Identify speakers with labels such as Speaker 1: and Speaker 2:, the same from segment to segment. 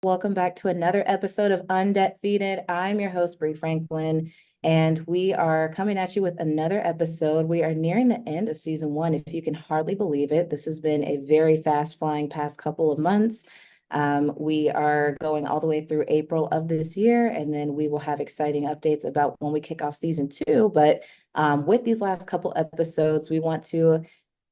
Speaker 1: Welcome back to another episode of Undefeated. I'm your host, Bree Franklin, and we are coming at you with another episode. We are nearing the end of season one, if you can hardly believe it. This has been a very fast flying past couple of months. We are going all the way through April of this year, and then we will have exciting updates about when we kick off season two. But with these last couple episodes, we want to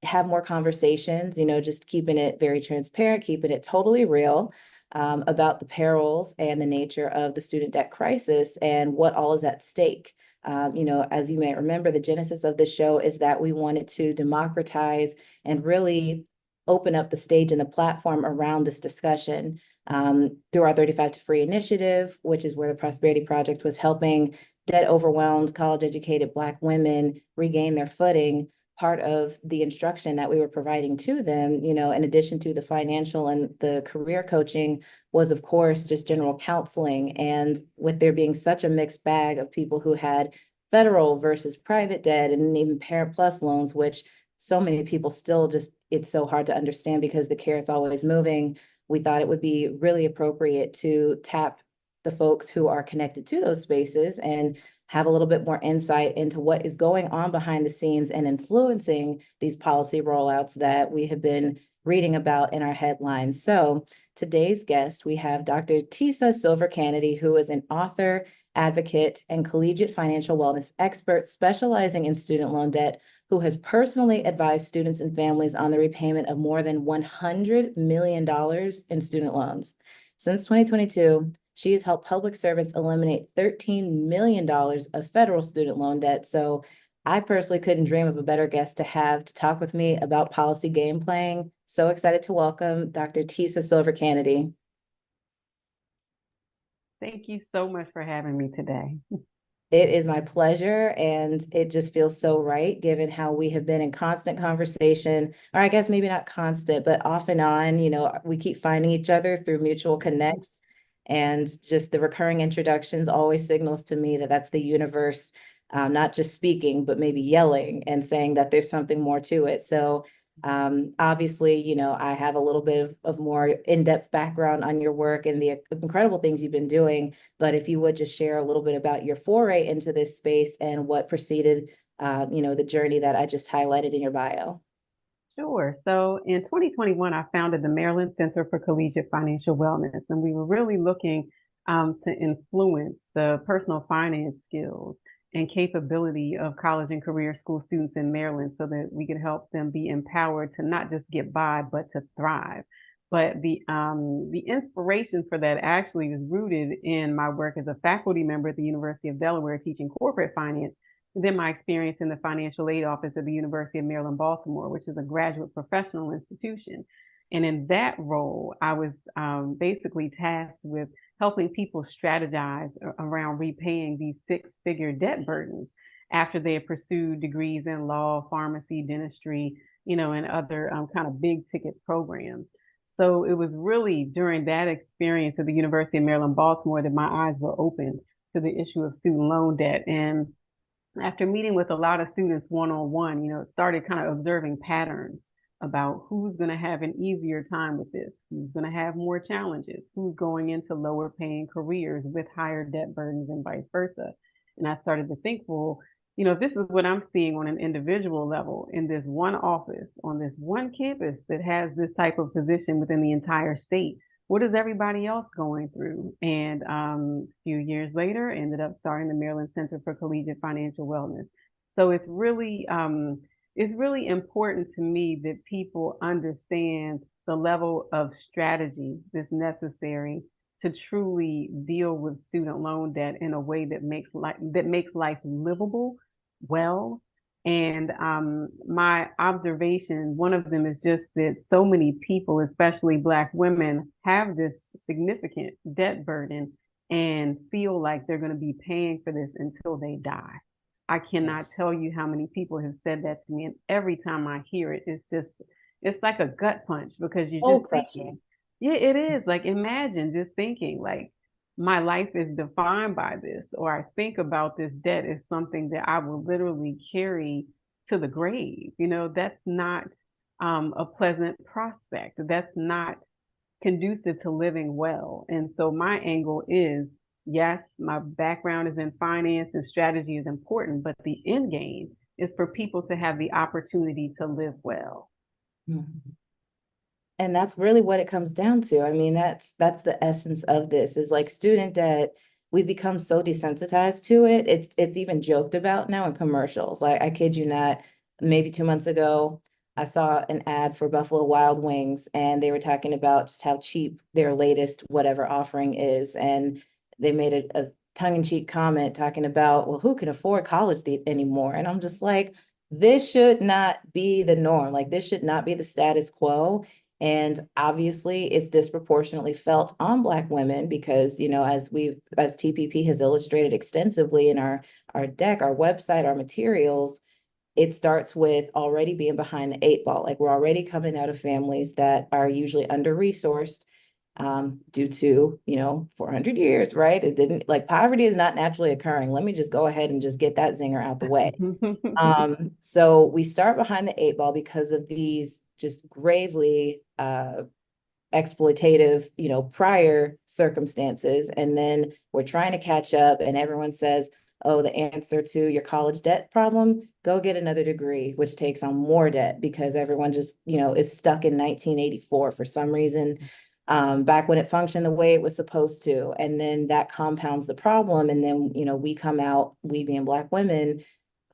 Speaker 1: have more conversations, just keeping it very transparent, keeping it totally real about the perils and the nature of the student debt crisis and what all is at stake. As you may remember, the genesis of this show is that we wanted to democratize and really open up the stage and the platform around this discussion through our 35 to Free initiative, which is where the Prosperity Project was helping debt overwhelmed, college educated Black women regain their footing. Part of the instruction that we were providing to them, in addition to the financial and the career coaching, was of course just general counseling. And with there being such a mixed bag of people who had federal versus private debt and even Parent Plus loans, which so many people still just, it's so hard to understand because the carrot's always moving. We thought it would be really appropriate to tap the folks who are connected to those spaces and have a little bit more insight into what is going on behind the scenes and influencing these policy rollouts that we have been reading about in our headlines. So today's guest, we have Dr. Tisa Silver Canady, who is an author, advocate, and collegiate financial wellness expert specializing in student loan debt, who has personally advised students and families on the repayment of more than $100 million in student loans. Since 2022, she has helped public servants eliminate $13 million of federal student loan debt. So I personally couldn't dream of a better guest to have to talk with me about policy game playing. So excited to welcome Dr. Tisa Silver Canady.
Speaker 2: Thank you so much for having me today.
Speaker 1: It is my pleasure, and it just feels so right given how we have been in constant conversation, or I guess maybe not constant, but off and on. We keep finding each other through mutual connects, and just the recurring introductions always signals to me that that's the universe, not just speaking, but maybe yelling and saying that there's something more to it. So obviously, I have a little bit of more in-depth background on your work and the incredible things you've been doing. But if you would just share a little bit about your foray into this space and what preceded, the journey that I just highlighted in your bio.
Speaker 2: Sure. So in 2021, I founded the Maryland Center for Collegiate Financial Wellness, and we were really looking to influence the personal finance skills and capability of college and career school students in Maryland so that we could help them be empowered to not just get by, but to thrive. But the inspiration for that actually was rooted in my work as a faculty member at the University of Delaware teaching corporate finance, then my experience in the financial aid office at the University of Maryland, Baltimore, which is a graduate professional institution. And in that role, I was basically tasked with helping people strategize around repaying these six-figure debt burdens after they had pursued degrees in law, pharmacy, dentistry, and other kind of big ticket programs. So it was really during that experience at the University of Maryland, Baltimore, that my eyes were opened to the issue of student loan debt. And after meeting with a lot of students one-on-one, started kind of observing patterns about who's going to have an easier time with this, who's going to have more challenges, who's going into lower paying careers with higher debt burdens and vice versa. And I started to think, well, this is what I'm seeing on an individual level in this one office, on this one campus that has this type of position within the entire state. What is everybody else going through? And a few years later, ended up starting the Maryland Center for Collegiate Financial Wellness. So it's really important to me that people understand the level of strategy that's necessary to truly deal with student loan debt in a way that makes life livable, well. And my observation, one of them is just that so many people, especially Black women, have this significant debt burden and feel like they're going to be paying for this until they die. I cannot
Speaker 1: Yes.
Speaker 2: tell you how many people have said that to me. And every time I hear it, it's like a gut punch because you're
Speaker 1: Soul
Speaker 2: just
Speaker 1: crushing.
Speaker 2: thinking, yeah, it is. Like, imagine just thinking, like, my life is defined by this, or I think about this debt as something that I will literally carry to the grave. That's not a pleasant prospect. That's not conducive to living well. And so my angle is, yes, my background is in finance and strategy is important, but the end game is for people to have the opportunity to live well.
Speaker 1: Mhm. And that's really what it comes down to. I mean, that's the essence of this is like student debt. We become so desensitized to it. It's even joked about now in commercials. Like I kid you not, maybe 2 months ago, I saw an ad for Buffalo Wild Wings and they were talking about just how cheap their latest whatever offering is. And they made a tongue-in-cheek comment talking about, well, who can afford college anymore? And I'm just like, this should not be the norm. Like this should not be the status quo. And obviously, it's disproportionately felt on Black women because, as TPP has illustrated extensively in our deck, our website, our materials, it starts with already being behind the eight ball. Like we're already coming out of families that are usually under-resourced due to, 400 years, right? It didn't like poverty is not naturally occurring. Let me just go ahead and just get that zinger out the way. So we start behind the eight ball because of these just gravely exploitative, prior circumstances. And then we're trying to catch up and everyone says, oh, the answer to your college debt problem, go get another degree, which takes on more debt because everyone just, is stuck in 1984 for some reason, back when it functioned the way it was supposed to. And then that compounds the problem. And then, we come out, we being Black women,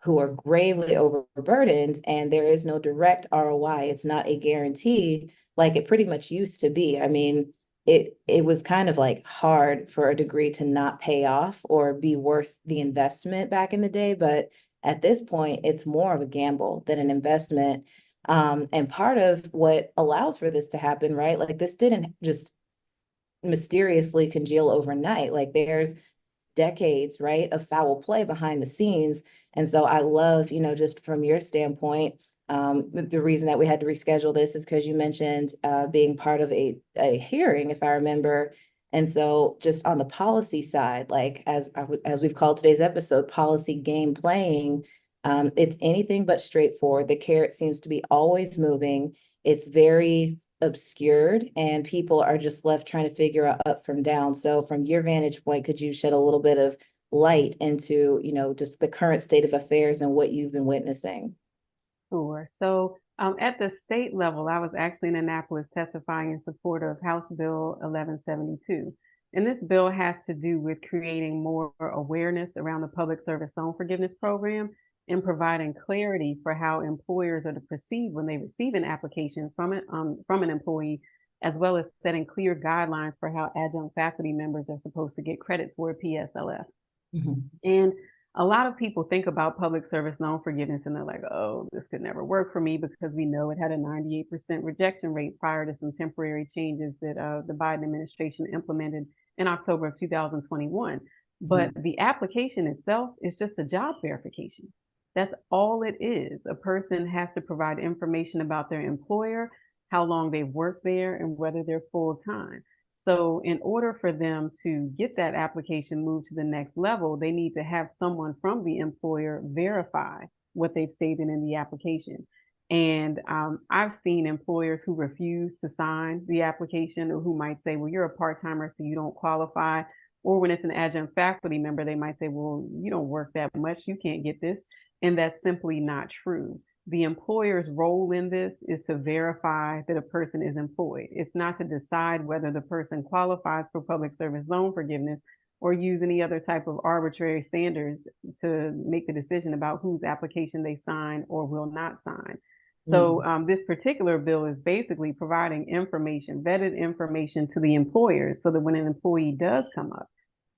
Speaker 1: who are gravely overburdened, and there is no direct ROI. It's not a guarantee like it pretty much used to be. I mean, it was kind of like hard for a degree to not pay off or be worth the investment back in the day, but at this point, it's more of a gamble than an investment. And part of what allows for this to happen, right? Like this didn't just mysteriously congeal overnight. Like there's decades, right, of foul play behind the scenes. And so I love, just from your standpoint, the reason that we had to reschedule this is because you mentioned being part of a hearing, if I remember. And so just on the policy side, like as we've called today's episode, policy game playing, it's anything but straightforward. The carrot seems to be always moving. It's very obscured and people are just left trying to figure out up from down. So from your vantage point, could you shed a little bit of light into, just the current state of affairs and what you've been witnessing?
Speaker 2: Sure. So at the state level, I was actually in Annapolis testifying in support of House Bill 1172. And this bill has to do with creating more awareness around the public service loan forgiveness program and providing clarity for how employers are to proceed when they receive an application from an employee, as well as setting clear guidelines for how adjunct faculty members are supposed to get credit toward PSLF.
Speaker 1: Mhm.
Speaker 2: And a lot of people think about public service loan forgiveness and they're like, oh, this could never work for me because we know it had a 98% rejection rate prior to some temporary changes that the Biden administration implemented in October of 2021. But the application itself is just a job verification. That's all it is. A person has to provide information about their employer, how long they've worked there, and whether they're full time. So in order for them to get that application moved to the next level, they need to have someone from the employer verify what they've stated in the application. And I've seen employers who refuse to sign the application or who might say, well, you're a part-timer, so you don't qualify. Or when it's an adjunct faculty member, they might say, well, you don't work that much, you can't get this. And that's simply not true. The employer's role in this is to verify that a person is employed. It's not to decide whether the person qualifies for public service loan forgiveness or use any other type of arbitrary standards to make the decision about whose application they sign or will not sign. So this particular bill is basically providing information, vetted information to the employers so that when an employee does come up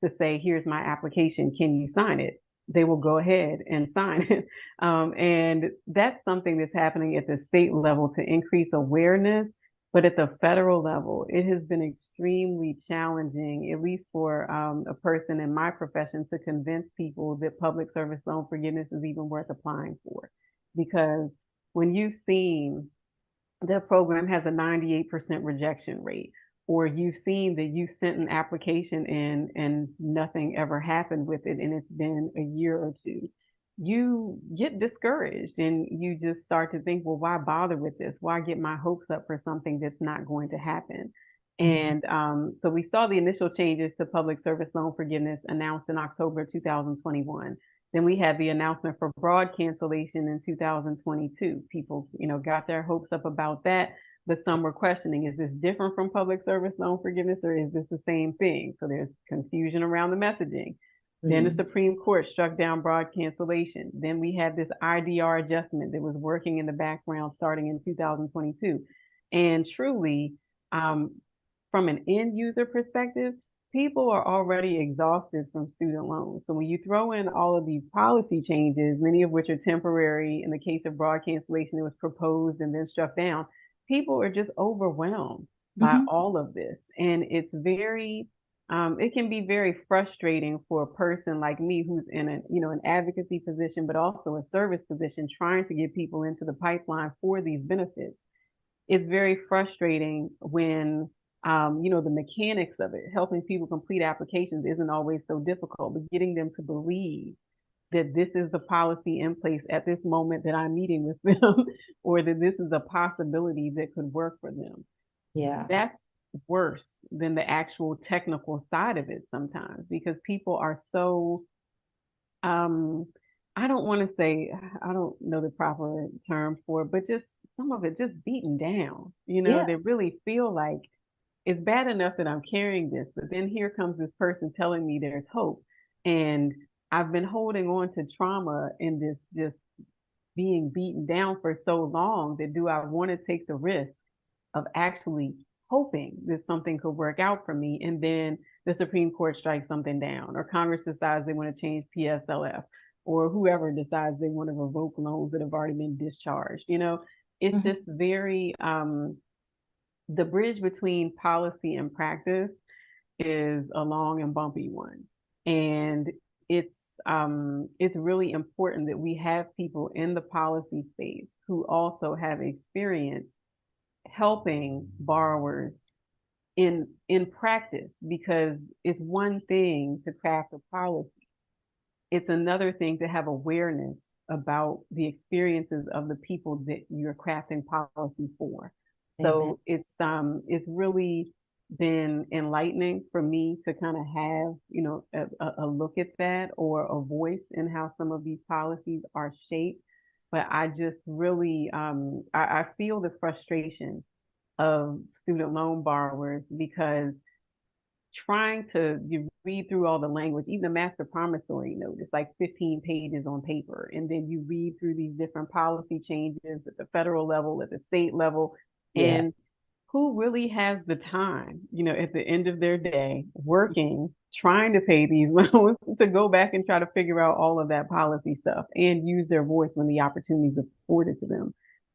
Speaker 2: to say, here's my application, can you sign it? They will go ahead and sign it. And that's something that's happening at the state level to increase awareness. But at the federal level, it has been extremely challenging, at least for a person in my profession, to convince people that public service loan forgiveness is even worth applying for. Because when you've seen the program has a 98% rejection rate, or you've seen that you sent an application in and nothing ever happened with it, and it's been a year or two, you get discouraged and you just start to think, well, why bother with this? Why get my hopes up for something that's not going to happen? And so we saw the initial changes to public service loan forgiveness announced in October 2021. Then we had the announcement for broad cancellation in 2022. People, got their hopes up about that, but some were questioning, is this different from public service loan forgiveness or is this the same thing? So there's confusion around the messaging. Then the
Speaker 1: Mm-hmm.
Speaker 2: Supreme Court struck down broad cancellation. Then we had this IDR adjustment that was working in the background starting in 2022. And truly, um, from an end user perspective, people are already exhausted from student loans. So when you throw in all of these policy changes, many of which are temporary, in the case of broad cancellation, it was proposed and then struck down, people are just overwhelmed by
Speaker 1: Mm-hmm.
Speaker 2: all of this. And it can be very frustrating for a person like me who's in an advocacy position, but also a service position, trying to get people into the pipeline for these benefits. It's very frustrating when the mechanics of it, helping people complete applications isn't always so difficult, but getting them to believe that this is the policy in place at this moment that I'm meeting with them, or that this is a possibility that could work for them.
Speaker 1: Yeah.
Speaker 2: That's worse than the actual technical side of it sometimes, because people are so um I don't want to say, I don't know the proper term for it, but just some of it just beaten down.
Speaker 1: Yeah.
Speaker 2: They really feel like it's bad enough that I'm carrying this, but then here comes this person telling me there's hope. And I've been holding on to trauma in this just being beaten down for so long, that do I want to take the risk of actually hoping that something could work out for me, and then the Supreme Court strikes something down, or Congress decides they want to change PSLF, or whoever decides they want to revoke loans that have already been discharged. It's
Speaker 1: Mm-hmm.
Speaker 2: just very the bridge between policy and practice is a long and bumpy one. And it's it's really important that we have people in the policy space who also have experience helping borrowers in practice, because it's one thing to craft a policy. It's another thing to have awareness about the experiences of the people that you're crafting policy for.
Speaker 1: Amen.
Speaker 2: So it's really been enlightening for me to kind of have, a look at that, or a voice in how some of these policies are shaped. But I just really I feel the frustration of student loan borrowers, because you read through all the language, even the master promissory note, it's like 15 pages on paper. And then you read through these different policy changes at the federal level, at the state level,
Speaker 1: Yeah.
Speaker 2: and who really has the time, at the end of their day, working, trying to pay these loans, to go back and try to figure out all of that policy stuff and use their voice when the opportunities are afforded to them.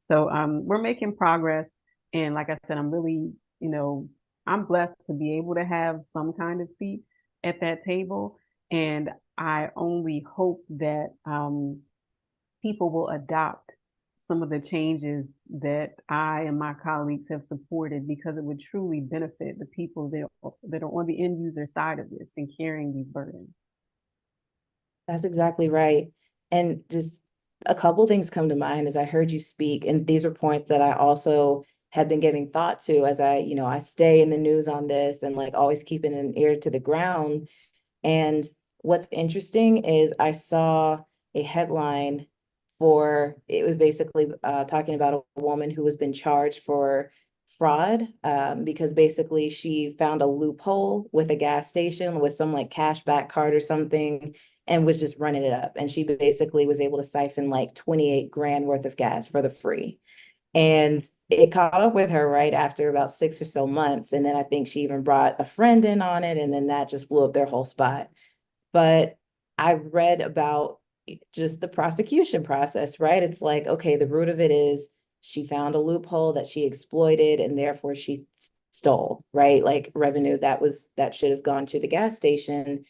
Speaker 2: So we're making progress. And like I said, I'm blessed to be able to have some kind of seat at that table. And I only hope that people will adopt some of the changes that I and my colleagues have supported, because it would truly benefit the people that are on the end user side of this and carrying these burdens.
Speaker 1: That's exactly right. And just a couple things come to mind as I heard you speak, and these were points that I also have been giving thought to as I stay in the news on this and like always keeping an ear to the ground. And what's interesting is I saw a headline for it was basically talking about a woman who has been charged for fraud because basically she found a loophole with a gas station with some like cash back card or something and was just running it up. And she basically was able to siphon like 28 grand worth of gas for the free. And it caught up with her right after about 6 or so months. And then I think she even brought a friend in on it. And then that just blew up their whole spot. But I read about just the prosecution process, right? It's like, okay, the root of it is she found a loophole that she exploited and therefore she stole, right? Like revenue that should have gone to the gas station.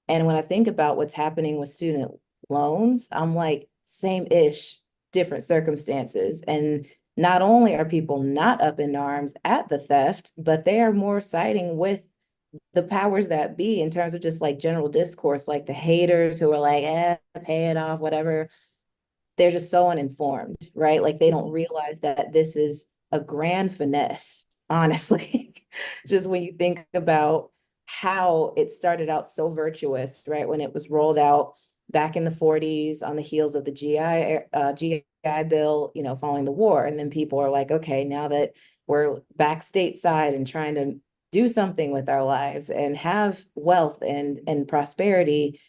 Speaker 1: And when I think about what's happening with student loans, I'm like, same-ish, different circumstances. And not only are people not up in arms at the theft, but they are more siding with the powers that be in terms of just like general discourse, like the haters who are like, pay it off, whatever. They're just so uninformed, right? Like they don't realize that this is a grand finesse honestly. Just when you think about how it started out so virtuous, right? When it was rolled out back in the 40s on the heels of the GI Bill, following the war. And then people are like, okay, now that we're back stateside and trying to do something with our lives and have wealth and prosperity,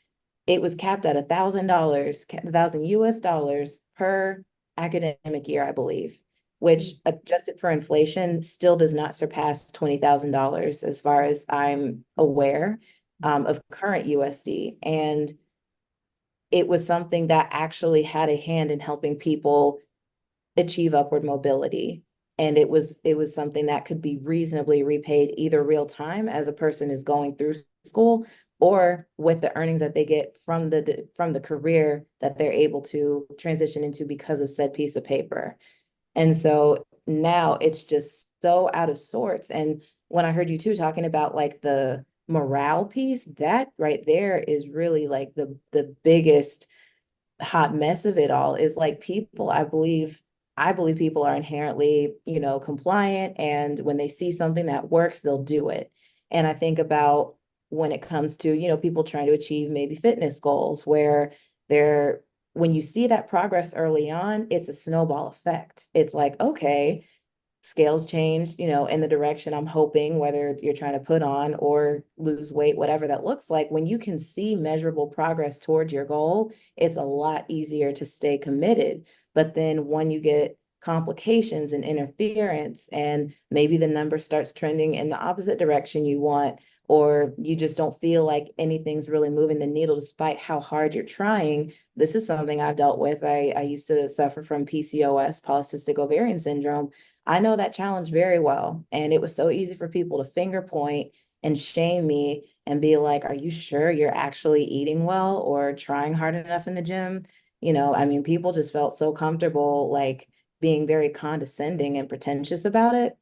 Speaker 1: it was capped at $1,000, $1,000 per academic year, I believe, which adjusted for inflation still does not surpass $20,000 as far as I'm aware, of current USD. And it was something that actually had a hand in helping people achieve upward mobility. And it was something that could be reasonably repaid either real time as a person is going through school, or with the earnings that they get from the career that they're able to transition into because of said piece of paper. And so now it's just so out of sorts. And when I heard you too talking about like the morale piece, that right there is really like the biggest hot mess of it all. Is like people, I believe people are inherently, compliant, and when they see something that works, they'll do it. And I think about when it comes to, people trying to achieve maybe fitness goals, where they're when you see that progress early on, it's a snowball effect. It's like, okay, scales changed, in the direction I'm hoping, whether you're trying to put on or lose weight, whatever that looks like. When you can see measurable progress towards your goal, it's a lot easier to stay committed. But then when you get complications and interference, and maybe the number starts trending in the opposite direction you want, or you just don't feel like anything's really moving the needle despite how hard you're trying. This is something I've dealt with. I used to suffer from PCOS, polycystic ovarian syndrome. I know that challenge very well. And it was so easy for people to finger point and shame me and be like, are you sure you're actually eating well or trying hard enough in the gym? I mean, people just felt so comfortable, like being very condescending and pretentious about it.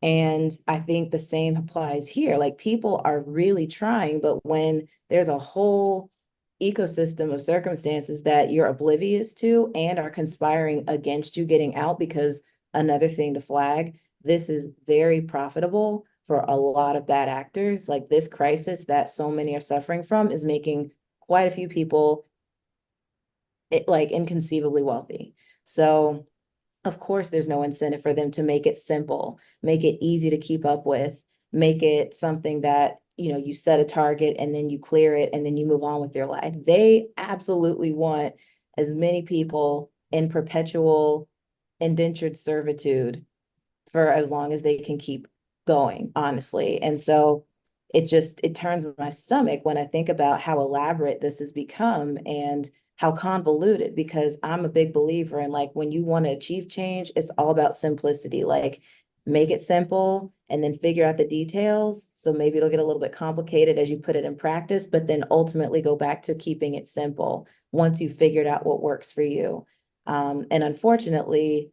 Speaker 1: And I think the same applies here. Like people are really trying, but when there's a whole ecosystem of circumstances that you're oblivious to and are conspiring against you getting out, because another thing to flag, this is very profitable for a lot of bad actors. Like this crisis that so many are suffering from is making quite a few people like inconceivably wealthy. So of course, there's no incentive for them to make it simple, make it easy to keep up with, make it something that, you set a target and then you clear it and then you move on with your life. They absolutely want as many people in perpetual indentured servitude for as long as they can keep going, honestly. And so it turns my stomach when I think about how elaborate this has become and how convoluted, because I'm a big believer in like when you want to achieve change, it's all about simplicity. Like make it simple and then figure out the details. So maybe it'll get a little bit complicated as you put it in practice, but then ultimately go back to keeping it simple once you've figured out what works for you. And unfortunately,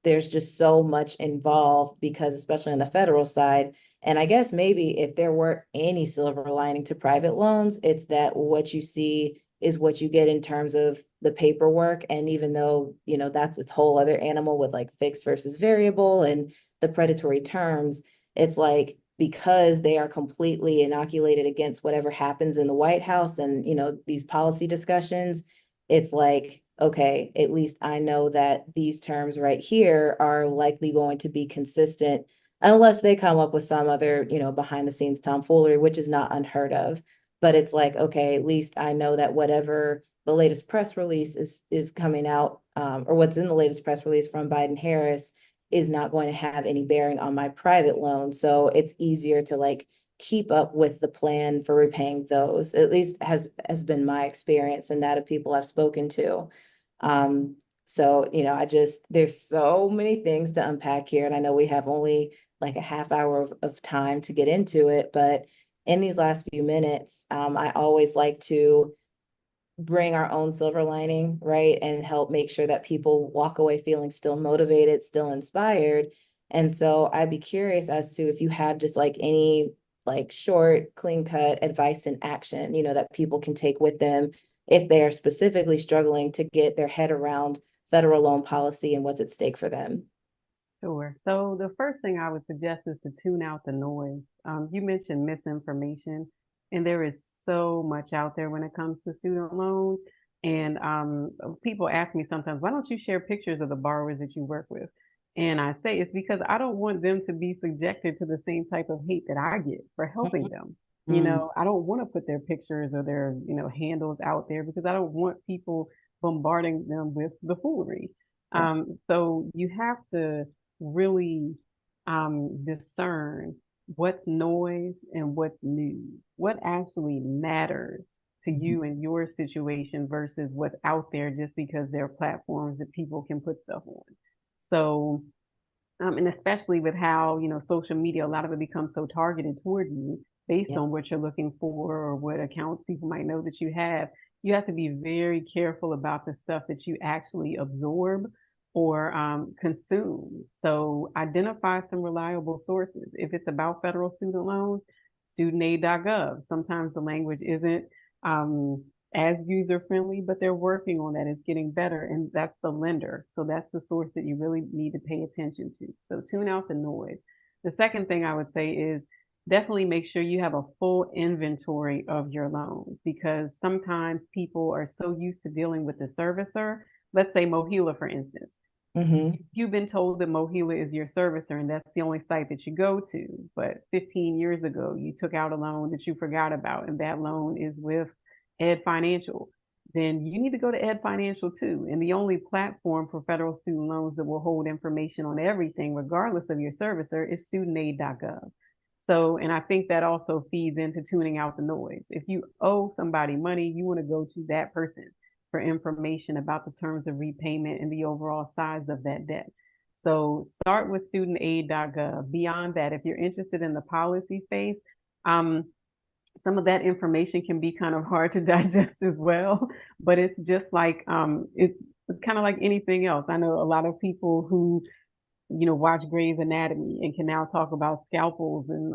Speaker 1: there's just so much involved because especially on the federal side, and I guess maybe if there were any silver lining to private loans, it's that what you see is what you get in terms of the paperwork. And even though, that's its whole other animal with like fixed versus variable and the predatory terms, it's like because they are completely inoculated against whatever happens in the White House and, these policy discussions, it's like, okay, at least I know that these terms right here are likely going to be consistent unless they come up with some other, behind the scenes tomfoolery, which is not unheard of. But it's like, okay, at least I know that whatever the latest press release is coming out, or what's in the latest press release from Biden Harris is not going to have any bearing on my private loan. So it's easier to like keep up with the plan for repaying those. At least has been my experience and that of people I've spoken to. So, there's so many things to unpack here. And I know we have only like a half hour of time to get into it, but in these last few minutes, I always like to bring our own silver lining, right? And help make sure that people walk away feeling still motivated, still inspired. And so I'd be curious as to if you have just like any like short, clean cut advice and action, that people can take with them if they are specifically struggling to get their head around federal loan policy and what's at stake for them.
Speaker 2: Sure. So the first thing I would suggest is to tune out the noise. You mentioned misinformation, and there is so much out there when it comes to student loans. And people ask me sometimes, why don't you share pictures of the borrowers that you work with? And I say it's because I don't want them to be subjected to the same type of hate that I get for helping them.
Speaker 1: Mm,
Speaker 2: I don't want to put their pictures or their, handles out there because I don't want people bombarding them with the foolery.
Speaker 1: yeah.
Speaker 2: So you have to really discern what's noise and what's news, what actually matters to
Speaker 1: Mhm.
Speaker 2: you and your situation versus what's out there just because there are platforms that people can put stuff on. So, and especially with how, social media, a lot of it becomes so targeted toward you based
Speaker 1: Yeah.
Speaker 2: on what you're looking for or what accounts people might know that you have. You have to be very careful about the stuff that you actually absorb or consume. So identify some reliable sources. If it's about federal student loans, studentaid.gov. Sometimes the language isn't um, as user friendly, but they're working on that. It's getting better, and that's the lender. So that's the source that you really need to pay attention to. So tune out the noise. The second thing I would say is definitely make sure you have a full inventory of your loans because sometimes people are so used to dealing with the servicer. Let's say Mohila, for instance.
Speaker 1: Hmm.
Speaker 2: You've been told that Mohila is your servicer and that's the only site that you go to. But 15 years ago, you took out a loan that you forgot about, and that loan is with Ed Financial. Then you need to go to Ed Financial too. And the only platform for federal student loans that will hold information on everything, regardless of your servicer, is studentaid.gov. So, and I think that also feeds into tuning out the noise. If you owe somebody money, you want to go to that person for information about the terms of repayment and the overall size of that debt. So start with studentaid.gov. Beyond that, if you're interested in the policy space, um, some of that information can be kind of hard to digest as well, but it's just like it's kind of like anything else. I know a lot of people who watch Grey's Anatomy and can now talk about scalpels and,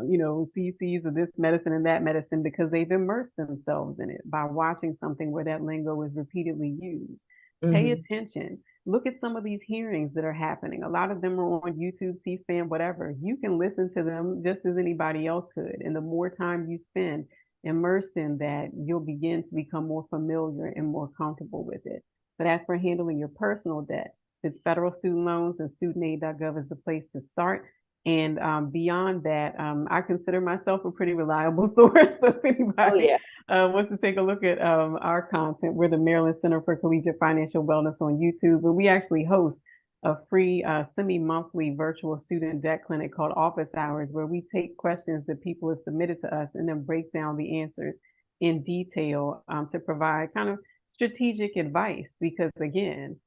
Speaker 2: CCs of this medicine and that medicine because they've immersed themselves in it by watching something where that lingo is repeatedly used. Pay
Speaker 1: Hmm.
Speaker 2: attention. Look at some of these hearings that are happening. A lot of them are on YouTube, C-SPAN, whatever. You can listen to them just as anybody else could. And the more time you spend immersed in that, you'll begin to become more familiar and more comfortable with it. But as for handling your personal debt, it's federal student loans and studentaid.gov is the place to start. And beyond that, I consider myself a pretty reliable source. So if
Speaker 1: Oh,
Speaker 2: anybody
Speaker 1: yeah.
Speaker 2: wants to take a look at our content, we're the Maryland Center for Collegiate Financial Wellness on YouTube. And we actually host a free semi-monthly virtual student debt clinic called Office Hours, where we take questions that people have submitted to us and then break down the answers in detail to provide kind of strategic advice. Because again,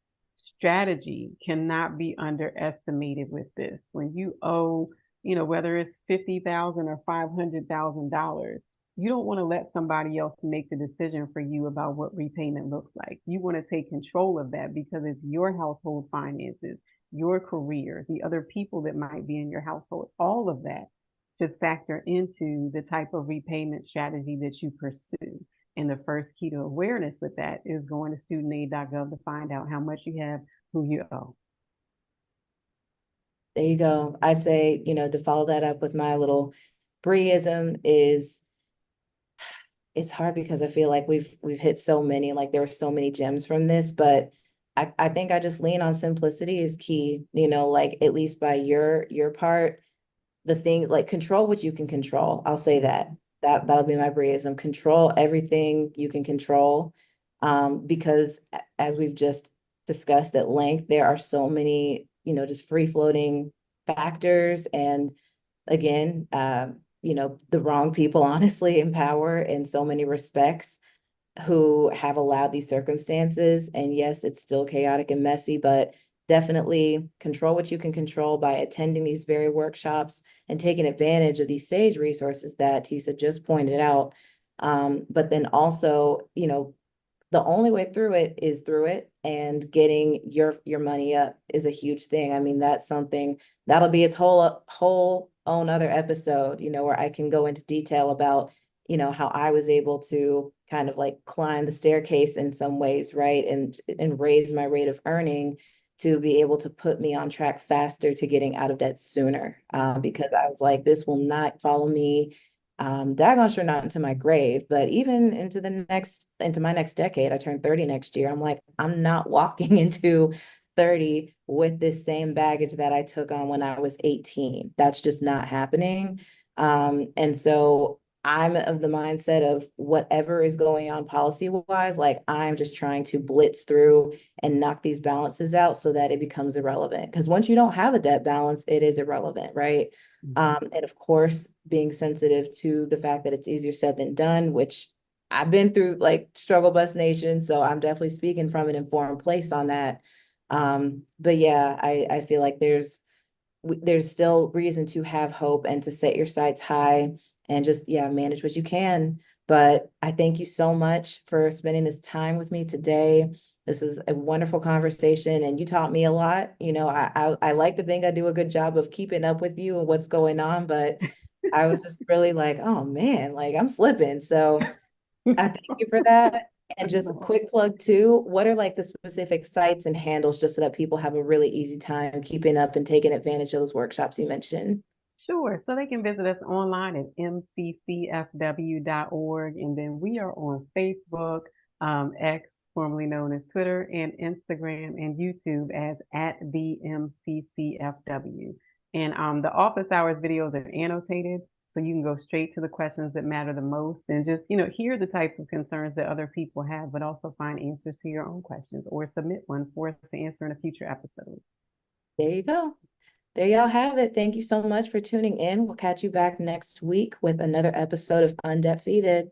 Speaker 2: strategy cannot be underestimated with this. When you owe, whether it's 50,000 or $500,000, you don't want to let somebody else make the decision for you about what repayment looks like. You want to take control of that because it's your household finances, your career, the other people that might be in your household, all of that should factor into the type of repayment strategy that you pursue. And the first key to awareness with that is going to studentaid.gov to find out how much you have, who you owe.
Speaker 1: There you go. I say, to follow that up with my little Breeism is it's hard because I feel like we've hit so many, like there were so many gems from this, but I think I just lean on simplicity is key, like at least by your part, the thing like control what you can control. I'll say that. That'll be my Breeism. Control everything you can control. Because as we've just discussed at length, there are so many, just free floating factors and again, the wrong people honestly in power in so many respects who have allowed these circumstances. And yes, it's still chaotic and messy, but definitely control what you can control by attending these very workshops and taking advantage of these SAGE resources that Tisa just pointed out. But then also, the only way through it is through it, and getting your money up is a huge thing. I mean, that's something that'll be its whole own other episode, where I can go into detail about, how I was able to kind of like climb the staircase in some ways, right? And raise my rate of earning to be able to put me on track faster to getting out of debt sooner. Because I was like, this will not follow me, daggone sure not into my grave, but even into my next decade. I turn 30 next year. I'm like, I'm not walking into 30 with this same baggage that I took on when I was 18. That's just not happening. And so I'm of the mindset of whatever is going on policy wise, like I'm just trying to blitz through and knock these balances out so that it becomes irrelevant. Because once you don't have a debt balance, it is irrelevant, right? And of course, being sensitive to the fact that it's easier said than done, which I've been through like struggle bus nation. So I'm definitely speaking from an informed place on that. But yeah, I feel like there's still reason to have hope and to set your sights high and just, yeah, manage what you can. But I thank you so much for spending this time with me today. This is a wonderful conversation and you taught me a lot. I like to think I do a good job of keeping up with you and what's going on, but I was just really like, oh man, like I'm slipping. So I thank you for that. And just a
Speaker 2: No.
Speaker 1: quick plug too, what are like the specific sites and handles just so that people have a really easy time keeping up and taking advantage of those workshops you mentioned?
Speaker 2: Sure. So they can visit us online at mccfw.org. And then we are on Facebook, X, formerly known as Twitter, and Instagram and YouTube as at the MCCFW. And the office hours videos are annotated. So you can go straight to the questions that matter the most and just, hear the types of concerns that other people have, but also find answers to your own questions or submit one for us to answer in a future episode.
Speaker 1: There you go. There y'all have it. Thank you so much for tuning in. We'll catch you back next week with another episode of Undefeated.